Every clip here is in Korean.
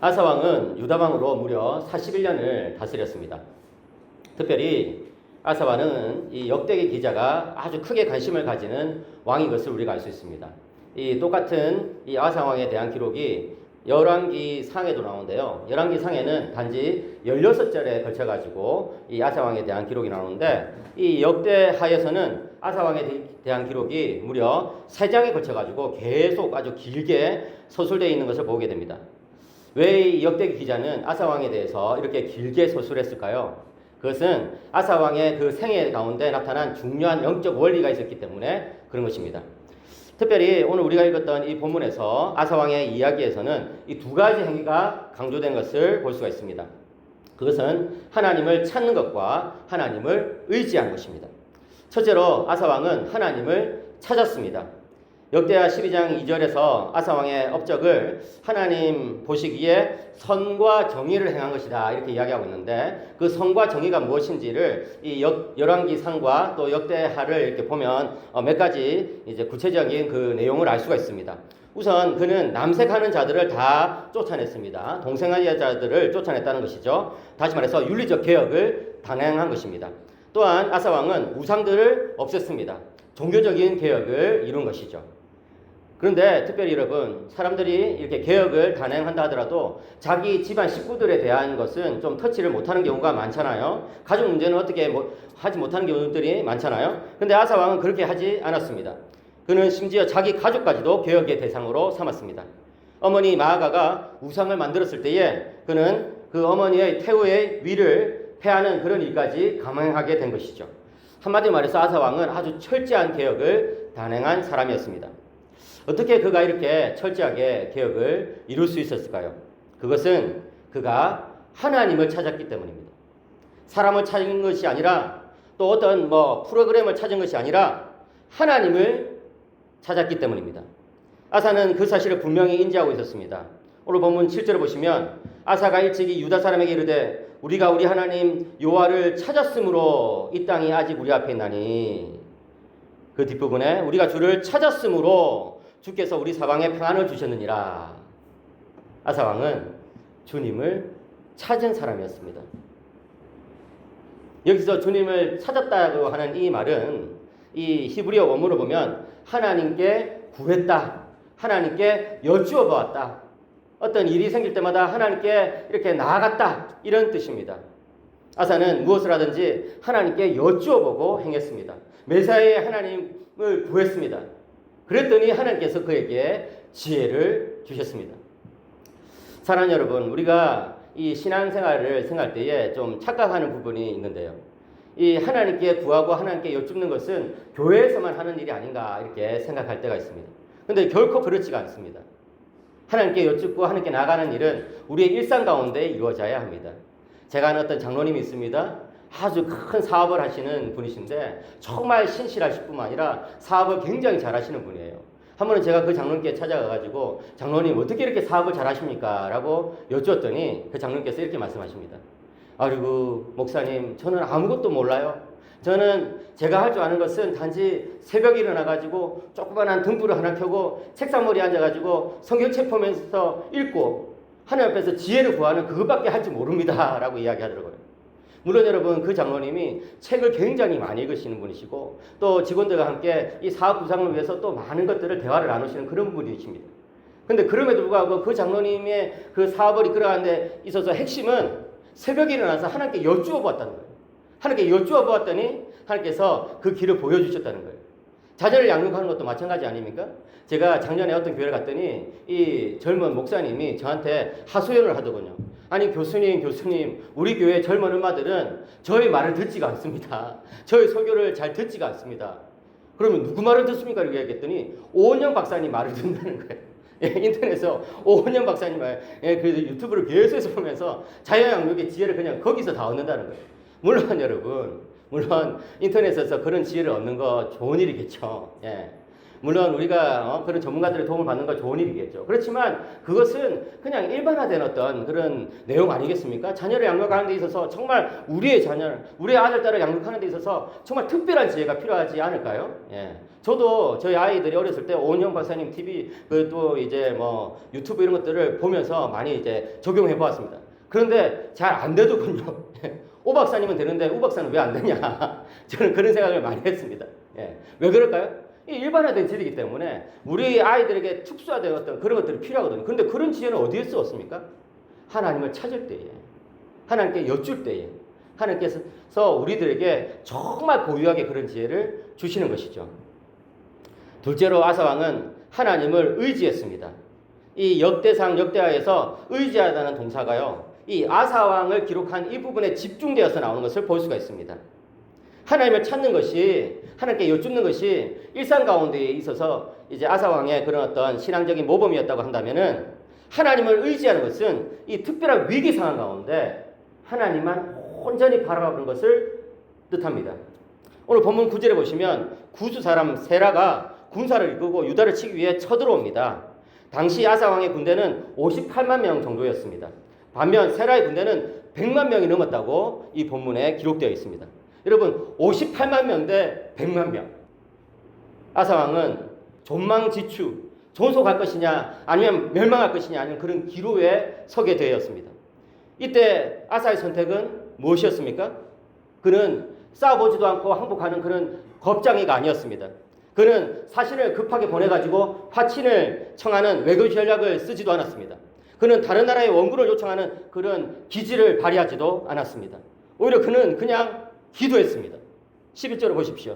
아사 왕은 유다 왕으로 무려 41년을 다스렸습니다. 특별히 아사 왕은 이 역대기 기자가 아주 크게 관심을 가지는 왕인 것을 우리가 알 수 있습니다. 이 똑같은 이 아사 왕에 대한 기록이 열왕기 상에도 나오는데요. 열왕기 상에는 단지 16절에 걸쳐 가지고 이 아사 왕에 대한 기록이 나오는데, 이 역대하에서는 아사 왕에 대한 기록이 무려 3장에 걸쳐 가지고 계속 아주 길게 서술되어 있는 것을 보게 됩니다. 왜 이 역대기 기자는 아사 왕에 대해서 이렇게 길게 서술했을까요? 그것은 아사 왕의 그 생애 가운데 나타난 중요한 영적 원리가 있었기 때문에 그런 것입니다. 특별히 오늘 우리가 읽었던 이 본문에서 아사 왕의 이야기에서는 이 2가지 행위가 강조된 것을 볼 수가 있습니다. 그것은 하나님을 찾는 것과 하나님을 의지하는 것입니다. 첫째로 아사 왕은 하나님을 찾았습니다. 역대하 12장 2절에서 아사 왕의 업적을 하나님 보시기에 선과 정의를 행한 것이다, 이렇게 이야기하고 있는데, 그 선과 정의가 무엇인지를 이 열왕기상과 또 역대하를 이렇게 보면 몇 가지 이제 구체적인 그 내용을 알 수가 있습니다. 우선 그는 남색하는 자들을 다 쫓아냈습니다. 동생하는 자들을 쫓아냈다는 것이죠. 다시 말해서 윤리적 개혁을 단행한 것입니다. 또한 아사 왕은 우상들을 없앴습니다. 종교적인 개혁을 이룬 것이죠. 그런데 특별히 여러분, 사람들이 이렇게 개혁을 단행한다 하더라도 자기 집안 식구들에 대한 것은 좀 터치를 못하는 경우가 많잖아요. 가족 문제는 어떻게 하지 못하는 경우들이 많잖아요. 그런데 아사 왕은 그렇게 하지 않았습니다. 그는 심지어 자기 가족까지도 개혁의 대상으로 삼았습니다. 어머니 마아가가 우상을 만들었을 때에 그는 그 어머니의 태우의 위를 패하는 그런 일까지 감행하게 된 것이죠. 한마디로 말해서 아사 왕은 아주 철저한 개혁을 단행한 사람이었습니다. 어떻게 그가 이렇게 철저하게 개혁을 이룰 수 있었을까요? 그것은 그가 하나님을 찾았기 때문입니다. 사람을 찾은 것이 아니라, 또 어떤 프로그램을 찾은 것이 아니라 하나님을 찾았기 때문입니다. 아사는 그 사실을 분명히 인지하고 있었습니다. 오늘 본문 7절을 보시면 아사가 일찍이 유다 사람에게 이르되 우리가 우리 하나님 여호와를 찾았으므로 이 땅이 아직 우리 앞에 있나니, 그 뒷부분에 우리가 주를 찾았으므로 주께서 우리 사방에 평안을 주셨느니라. 아사 왕은 주님을 찾은 사람이었습니다. 여기서 주님을 찾았다고 하는 이 말은 이 히브리어 원문을 보면 하나님께 구했다, 하나님께 여쭈어 보았다, 어떤 일이 생길 때마다 하나님께 이렇게 나아갔다, 이런 뜻입니다. 아사는 무엇을 하든지 하나님께 여쭈어 보고 행했습니다. 매사에 하나님을 구했습니다. 그랬더니 하나님께서 그에게 지혜를 주셨습니다. 사랑하는 여러분, 우리가 이 신앙생활을 생각할 때에 좀 착각하는 부분이 있는데요. 이 하나님께 구하고 하나님께 여쭙는 것은 교회에서만 하는 일이 아닌가, 이렇게 생각할 때가 있습니다. 그런데 결코 그렇지가 않습니다. 하나님께 여쭙고 하나님께 나가는 일은 우리의 일상 가운데 이루어져야 합니다. 제가 아는 어떤 장로님이 있습니다. 아주 큰 사업을 하시는 분이신데 정말 신실하실 뿐만 아니라 사업을 굉장히 잘하시는 분이에요. 한 번은 제가 그 장로님께 찾아가가지고 장로님 어떻게 이렇게 사업을 잘하십니까? 라고 여쭈었더니 그 장로님께서 이렇게 말씀하십니다. 아이고 목사님, 저는 아무것도 몰라요. 저는 제가 할 줄 아는 것은 단지 새벽에 일어나가지고 조그만한 등불을 하나 켜고 책상머리에 앉아가지고 성경책 보면서 읽고 하나님 앞에서 지혜를 구하는 그것밖에 할 줄 모릅니다. 라고 이야기하더라고요. 물론 여러분, 그 장로님이 책을 굉장히 많이 읽으시는 분이시고 또 직원들과 함께 이 사업 구상을 위해서 또 많은 것들을 대화를 나누시는 그런 분이십니다. 근데 그럼에도 불구하고 그 장로님의 그 사업을 이끌어가는 데 있어서 핵심은 새벽에 일어나서 하나님께 여쭈어 보았다는 거예요. 하나님께 여쭈어 보았더니 하나님께서 그 길을 보여주셨다는 거예요. 자녀를 양육하는 것도 마찬가지 아닙니까? 제가 작년에 어떤 교회를 갔더니 이 젊은 목사님이 저한테 하소연을 하더군요. 아니 교수님, 우리 교회 젊은 엄마들은 저희 말을 듣지가 않습니다. 저희 설교를 잘 듣지가 않습니다. 그러면 누구 말을 듣습니까? 이렇게 얘기했더니 오은영 박사님 말을 듣는다는 거예요. 인터넷에서 오은영 박사님 말, 그래서 유튜브를 계속해서 보면서 자녀양육의 지혜를 그냥 거기서 다 얻는다는 거예요. 물론 여러분, 물론 인터넷에서 그런 지혜를 얻는 거 좋은 일이겠죠. 물론 우리가 그런 전문가들의 도움을 받는 건 좋은 일이겠죠. 그렇지만 그것은 그냥 일반화된 어떤 그런 내용 아니겠습니까? 자녀를 양육하는 데 있어서 정말 우리의 자녀, 우리의 아들, 딸을 양육하는 데 있어서 정말 특별한 지혜가 필요하지 않을까요? 예. 저도 저희 아이들이 어렸을 때 오은영 박사님 TV 또 이제 뭐 유튜브 이런 것들을 보면서 많이 이제 적용해 보았습니다. 그런데 잘 안 되더군요. 오 박사님은 되는데 우 박사는 왜 안 되냐? 저는 그런 생각을 많이 했습니다. 예. 왜 그럴까요? 이 일반화된 지리이기 때문에 우리 아이들에게 특수화된 어떤 그런 것들이 필요하거든요. 그런데 그런 지혜는 어디에 쓰었습니까? 하나님을 찾을 때에, 하나님께 여쭐 때에, 하나님께서 우리들에게 정말 고유하게 그런 지혜를 주시는 것이죠. 둘째로 아사왕은 하나님을 의지했습니다. 이 역대상 역대하에서 의지하다는 동사가요, 이 아사왕을 기록한 이 부분에 집중되어서 나오는 것을 볼 수가 있습니다. 하나님을 찾는 것이, 하나님께 여쭙는 것이 일상 가운데에 있어서 이제 아사왕의 그런 어떤 신앙적인 모범이었다고 한다면은, 하나님을 의지하는 것은 이 특별한 위기 상황 가운데 하나님만 온전히 바라보는 것을 뜻합니다. 오늘 본문 9절에 보시면 구스 사람 세라가 군사를 이끌고 유다를 치기 위해 쳐들어옵니다. 당시 아사왕의 군대는 58만 명 정도였습니다. 반면 세라의 군대는 100만 명이 넘었다고 이 본문에 기록되어 있습니다. 여러분, 58만 명 대 100만 명. 아사왕은 존망지추, 존속할 것이냐 아니면 멸망할 것이냐 하는 그런 기로에 서게 되었습니다. 이때 아사의 선택은 무엇이었습니까? 그는 싸워보지도 않고 항복하는 그런 겁장이가 아니었습니다. 그는 사신을 급하게 보내가지고 화친을 청하는 외교 전략을 쓰지도 않았습니다. 그는 다른 나라의 원군을 요청하는 그런 기지를 발휘하지도 않았습니다. 오히려 그는 그냥 기도했습니다. 11절을 보십시오.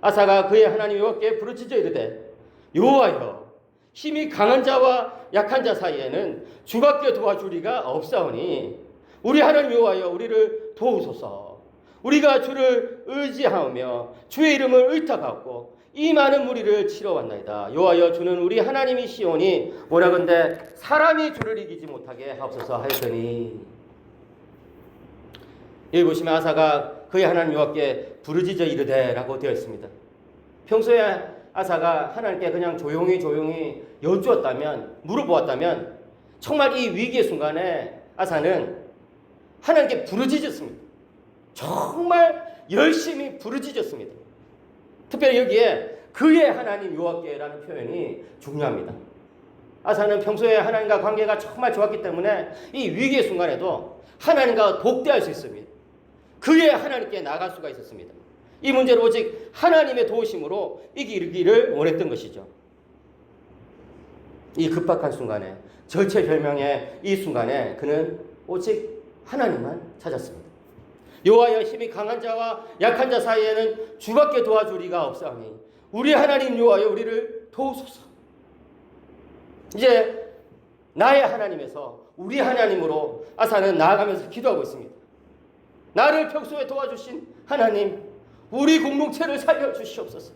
아사가 그의 하나님 여호와께 부르짖어 이르되 여호와여, 힘이 강한 자와 약한 자 사이에는 주밖에 도와주리가 없사오니 우리 하나님 여호와여, 우리를 도우소서. 우리가 주를 의지하며 주의 이름을 의탁하고 이 많은 무리를 치러 왔나이다. 여호와여, 주는 우리 하나님이시오니 원하건대 사람이 주를 이기지 못하게 하옵소서 하였더니, 여기 보시면 아사가 그의 하나님 여호와께 부르짖어 이르되라고 되어 있습니다. 평소에 아사가 하나님께 그냥 조용히 여쭈었다면, 물어보았다면 정말 이 위기의 순간에 아사는 하나님께 부르짖었습니다. 정말 열심히 부르짖었습니다. 특별히 여기에 그의 하나님 여호와께라는 표현이 중요합니다. 아사는 평소에 하나님과 관계가 정말 좋았기 때문에 이 위기의 순간에도 하나님과 독대할 수 있습니다. 그의 하나님께 나갈 수가 있었습니다. 이 문제를 오직 하나님의 도우심으로 이기기를 원했던 것이죠. 이 급박한 순간에, 절체절명의 이 순간에 그는 오직 하나님만 찾았습니다. 여호와여, 힘이 강한 자와 약한 자 사이에는 주밖에 도와줄 리가 없사오니 우리 하나님 여호와여, 우리를 도우소서. 이제 나의 하나님에서 우리 하나님으로 아사는 나아가면서 기도하고 있습니다. 나를 평소에 도와주신 하나님, 우리 공동체를 살려주시옵소서.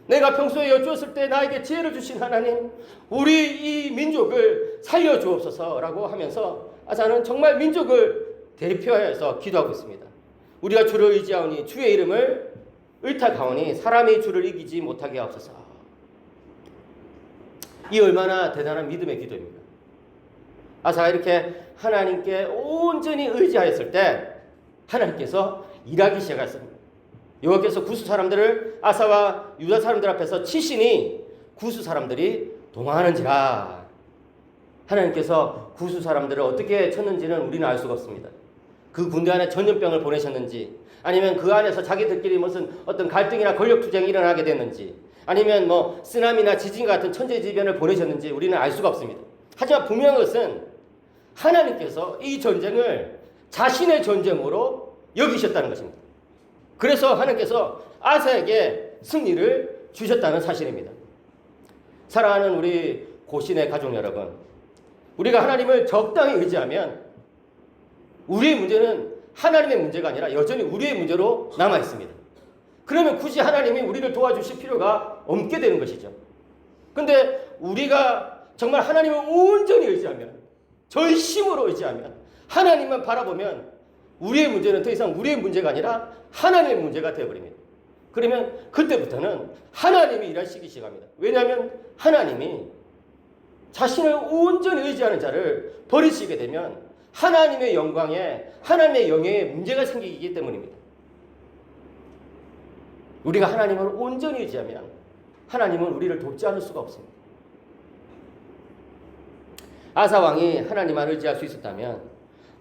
내가 평소에 여쭈었을 때 나에게 지혜를 주신 하나님, 우리 이 민족을 살려주옵소서라고 하면서 아사는 정말 민족을 대표해서 기도하고 있습니다. 우리가 주를 의지하오니 주의 이름을 의탁하오니 사람이 주를 이기지 못하게 하옵소서. 이 얼마나 대단한 믿음의 기도입니까? 아사가 이렇게 하나님께 온전히 의지하였을 때 하나님께서 일하기 시작했습니다. 여호와께서 구스 사람들을 아사와 유다 사람들 앞에서 치시니 구스 사람들이 도망하는지라. 하나님께서 구스 사람들을 어떻게 쳤는지는 우리는 알 수가 없습니다. 그 군대 안에 전염병을 보내셨는지, 아니면 그 안에서 자기들끼리 무슨 어떤 갈등이나 권력투쟁이 일어나게 됐는지, 아니면 뭐 쓰나미나 지진 같은 천재지변을 보내셨는지 우리는 알 수가 없습니다. 하지만 분명한 것은 하나님께서 이 전쟁을 자신의 전쟁으로 여기셨다는 것입니다. 그래서 하나님께서 아사에게 승리를 주셨다는 사실입니다. 사랑하는 우리 고신의 가족 여러분, 우리가 하나님을 적당히 의지하면 우리의 문제는 하나님의 문제가 아니라 여전히 우리의 문제로 남아 있습니다. 그러면 굳이 하나님이 우리를 도와주실 필요가 없게 되는 것이죠. 그런데 우리가 정말 하나님을 온전히 의지하면, 전심으로 의지하면, 하나님만 바라보면 우리의 문제는 더 이상 우리의 문제가 아니라 하나님의 문제가 되어버립니다. 그러면 그때부터는 하나님이 일하시기 시작합니다. 왜냐하면 하나님이 자신을 온전히 의지하는 자를 버리시게 되면 하나님의 영광에, 하나님의 영예에 문제가 생기기 때문입니다. 우리가 하나님을 온전히 의지하면 하나님은 우리를 돕지 않을 수가 없습니다. 아사 왕이 하나님만 의지할 수 있었다면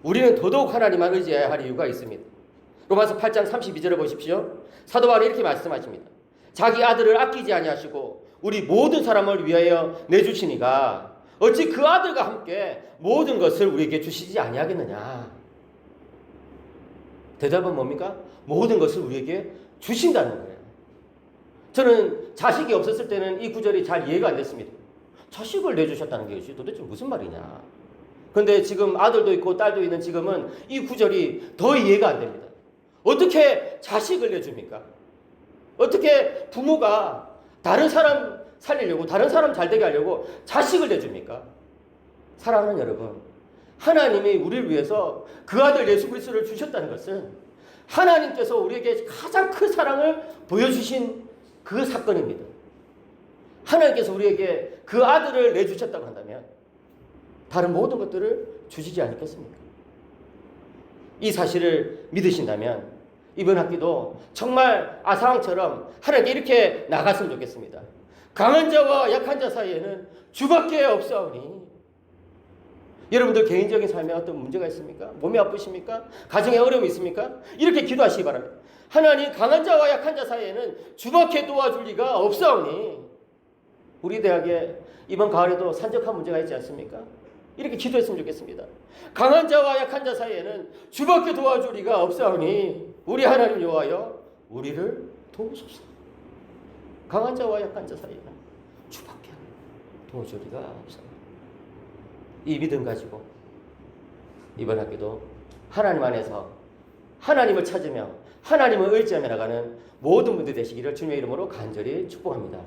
우리는 더더욱 하나님만 의지해야 할 이유가 있습니다. 로마서 8장 32절을 보십시오. 사도 바울이 이렇게 말씀하십니다. 자기 아들을 아끼지 아니하시고 우리 모든 사람을 위하여 내주시니가 어찌 그 아들과 함께 모든 것을 우리에게 주시지 아니하겠느냐. 대답은 뭡니까? 모든 것을 우리에게 주신다는 거예요. 저는 자식이 없었을 때는 이 구절이 잘 이해가 안 됐습니다. 자식을 내주셨다는 것이 도대체 무슨 말이냐. 그런데 지금 아들도 있고 딸도 있는 지금은 이 구절이 더 이해가 안 됩니다. 어떻게 자식을 내줍니까? 어떻게 부모가 다른 사람 살리려고, 다른 사람 잘되게 하려고 자식을 내줍니까? 사랑하는 여러분, 하나님이 우리를 위해서 그 아들 예수 그리스도를 주셨다는 것은 하나님께서 우리에게 가장 큰 사랑을 보여주신 그 사건입니다. 하나님께서 우리에게 그 아들을 내주셨다고 한다면 다른 모든 것들을 주시지 않겠습니까? 이 사실을 믿으신다면 이번 학기도 정말 아사왕처럼 하나님께 이렇게 나갔으면 좋겠습니다. 강한 자와 약한 자 사이에는 주밖에 없사오니. 여러분들 개인적인 삶에 어떤 문제가 있습니까? 몸이 아프십니까? 가정에 어려움이 있습니까? 이렇게 기도하시기 바랍니다. 하나님, 강한 자와 약한 자 사이에는 주밖에 도와줄 리가 없사오니. 우리 대학에 이번 가을에도 산적한 문제가 있지 않습니까? 이렇게 기도했으면 좋겠습니다. 강한 자와 약한 자 사이에는 주밖에 도와줄 리가 없사오니 우리 하나님 여호와여 우리를 도우소서. 강한 자와 약한 자 사이에는 주밖에 도와줄 리가 없사오니. 이 믿음 가지고 이번 학기도 하나님 안에서 하나님을 찾으며 하나님을 의지하며 나가는 모든 분들 되시기를 주님의 이름으로 간절히 축복합니다.